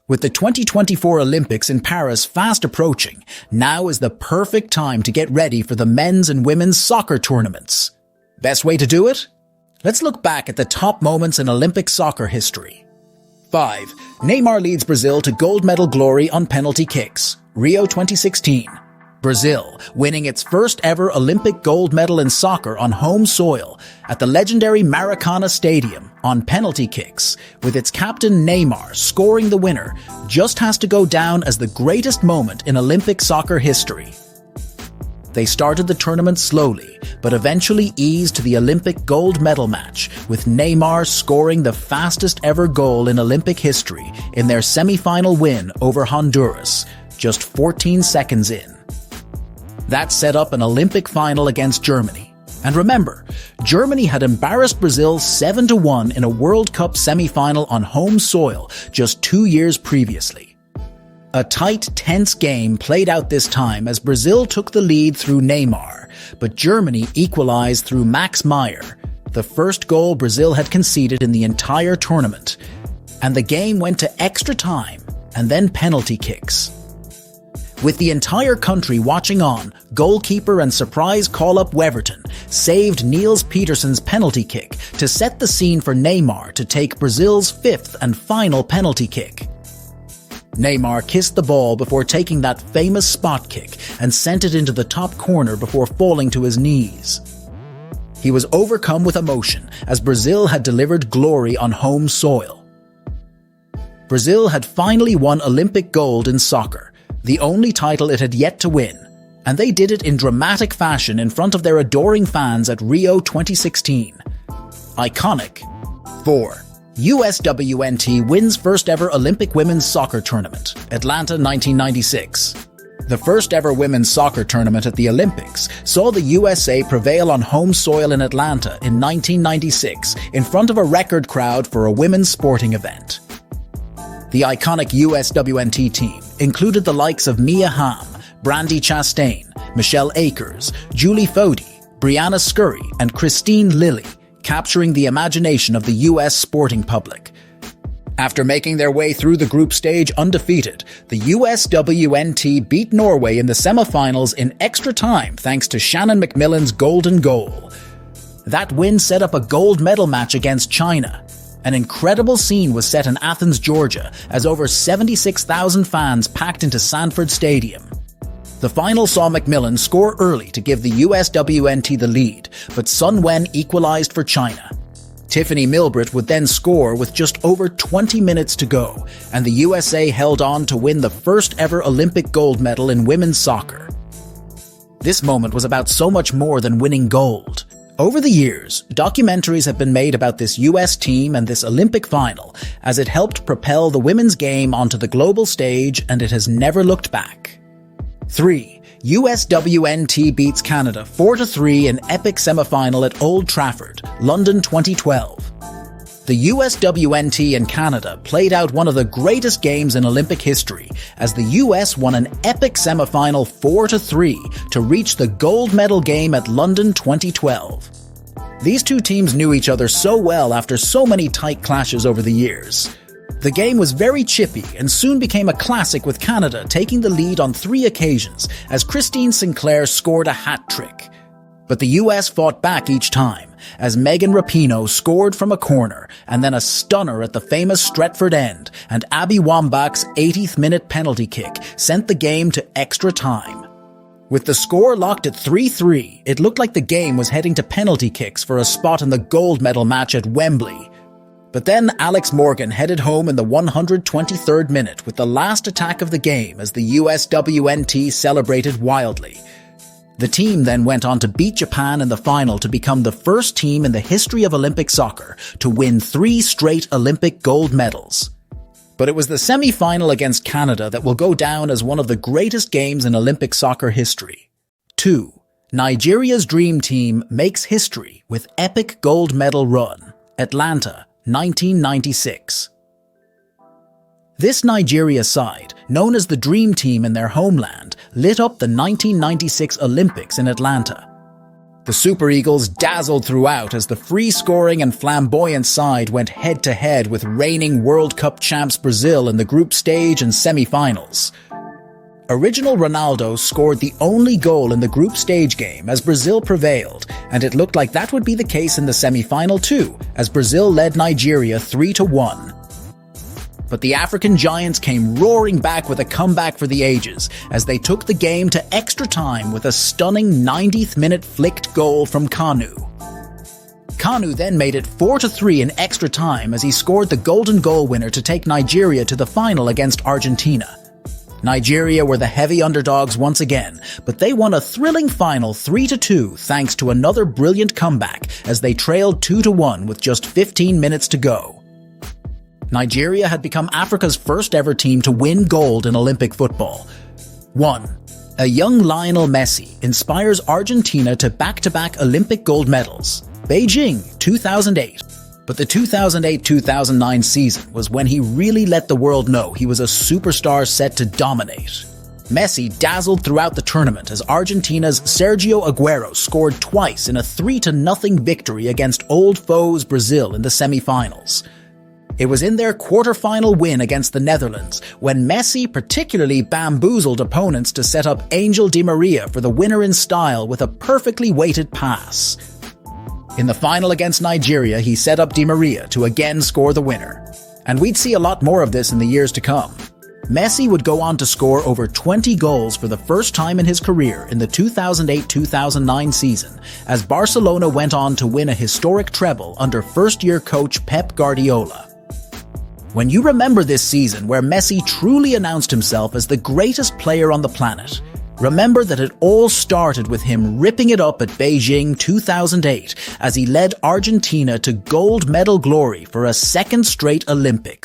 With the 2024 Olympics in Paris fast approaching, now is the perfect time to get ready for the men's and women's soccer tournaments. Best way to do it? Let's look back at the top moments in Olympic soccer history. 5. Neymar leads Brazil to gold medal glory on penalty kicks. Rio 2016. Brazil, winning its first ever Olympic gold medal in soccer on home soil at the legendary Maracana Stadium on penalty kicks, with its captain Neymar scoring the winner, just has to go down as the greatest moment in Olympic soccer history. They started the tournament slowly, but eventually eased to the Olympic gold medal match, with Neymar scoring the fastest ever goal in Olympic history in their semi-final win over Honduras, just 14 seconds in. That set up an Olympic final against Germany. And remember, Germany had embarrassed Brazil 7-1 in a World Cup semi-final on home soil just 2 years previously. A tight, tense game played out this time as Brazil took the lead through Neymar, but Germany equalized through Max Meyer, the first goal Brazil had conceded in the entire tournament. And the game went to extra time and then penalty kicks. With the entire country watching on, goalkeeper and surprise call-up Weverton saved Niels Peterson's penalty kick to set the scene for Neymar to take Brazil's fifth and final penalty kick. Neymar kissed the ball before taking that famous spot kick and sent it into the top corner before falling to his knees. He was overcome with emotion as Brazil had delivered glory on home soil. Brazil had finally won Olympic gold in soccer, the only title it had yet to win, and they did it in dramatic fashion in front of their adoring fans at Rio 2016. Iconic. 4. USWNT wins first ever Olympic women's soccer tournament, Atlanta 1996. The first ever women's soccer tournament at the Olympics saw the USA prevail on home soil in Atlanta in 1996 in front of a record crowd for a women's sporting event. The iconic USWNT team included the likes of Mia Hamm, Brandi Chastain, Michelle Akers, Julie Fody, Brianna Scurry, and Christine Lilly, capturing the imagination of the US sporting public. After making their way through the group stage undefeated, the USWNT beat Norway in the semifinals in extra time thanks to Shannon McMillan's golden goal. That win set up a gold medal match against China. An incredible scene was set in Athens, Georgia, as over 76,000 fans packed into Sanford Stadium. The final saw McMillan score early to give the USWNT the lead, but Sun Wen equalized for China. Tiffany Milbrett would then score with just over 20 minutes to go, and the USA held on to win the first ever Olympic gold medal in women's soccer. This moment was about so much more than winning gold. Over the years, documentaries have been made about this US team and this Olympic final, as it helped propel the women's game onto the global stage, and it has never looked back. 3. USWNT beats Canada 4-3 in epic semifinal at Old Trafford, London 2012. The USWNT and Canada played out one of the greatest games in Olympic history, as the US won an epic semifinal 4-3 to reach the gold medal game at London 2012. These two teams knew each other so well after so many tight clashes over the years. The game was very chippy and soon became a classic, with Canada taking the lead on 3 occasions as Christine Sinclair scored a hat-trick. But the US fought back each time, as Megan Rapinoe scored from a corner and then a stunner at the famous Stretford end, and Abby Wambach's 80th minute penalty kick sent the game to extra time. With the score locked at 3-3, it looked like the game was heading to penalty kicks for a spot in the gold medal match at Wembley. But then Alex Morgan headed home in the 123rd minute with the last attack of the game as the USWNT celebrated wildly. The team then went on to beat Japan in the final to become the first team in the history of Olympic soccer to win 3 straight Olympic gold medals. But it was the semi-final against Canada that will go down as one of the greatest games in Olympic soccer history. 2. Nigeria's dream team makes history with epic gold medal run, Atlanta, 1996. This Nigeria side, known as the Dream Team in their homeland, lit up the 1996 Olympics in Atlanta. The Super Eagles dazzled throughout as the free-scoring and flamboyant side went head-to-head with reigning World Cup champs Brazil in the group stage and semi-finals. Original Ronaldo scored the only goal in the group stage game as Brazil prevailed, and it looked like that would be the case in the semi-final too, as Brazil led Nigeria 3-1. But the African giants came roaring back with a comeback for the ages, as they took the game to extra time with a stunning 90th minute flicked goal from Kanu. Kanu then made it 4-3 in extra time as he scored the golden goal winner to take Nigeria to the final against Argentina. Nigeria were the heavy underdogs once again, but they won a thrilling final 3-2 thanks to another brilliant comeback as they trailed 2-1 with just 15 minutes to go. Nigeria had become Africa's first ever team to win gold in Olympic football. 1. A young Lionel Messi inspires Argentina to back-to-back Olympic gold medals. Beijing, 2008. But the 2008-2009 season was when he really let the world know he was a superstar set to dominate. Messi dazzled throughout the tournament as Argentina's Sergio Aguero scored twice in a 3-0 victory against old foes Brazil in the semi-finals. It was in their quarter-final win against the Netherlands when Messi particularly bamboozled opponents to set up Angel Di Maria for the winner in style with a perfectly weighted pass. In the final against Nigeria, he set up Di Maria to again score the winner. And we'd see a lot more of this in the years to come. Messi would go on to score over 20 goals for the first time in his career in the 2008-2009 season, as Barcelona went on to win a historic treble under first-year coach Pep Guardiola. When you remember this season where Messi truly announced himself as the greatest player on the planet, remember that it all started with him ripping it up at Beijing 2008 as he led Argentina to gold medal glory for a second straight Olympics.